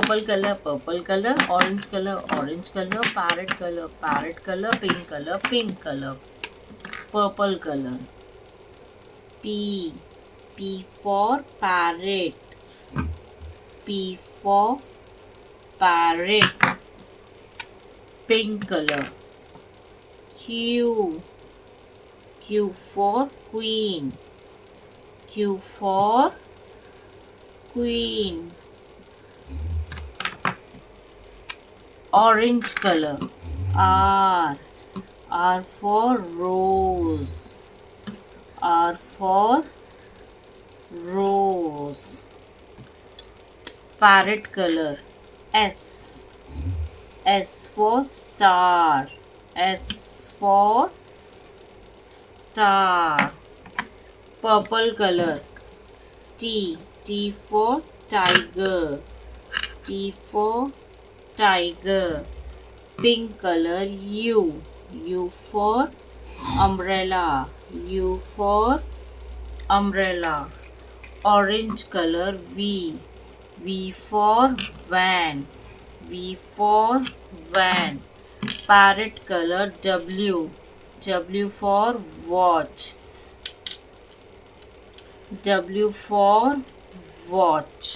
purple color, orange color, parrot color, pink color, purple color. P. P for parrot. P for parrot. Pink color. Q. Q for queen. Q for queen. Orange color. R. R for rose. R for rose. Parrot color. S. S for star. S for star. Purple color. T. T for tiger. T for tiger. Pink color. U. U for umbrella. U for umbrella. Orange color. V. V for van. V for van. Parrot color. W. W for watch. W for watch.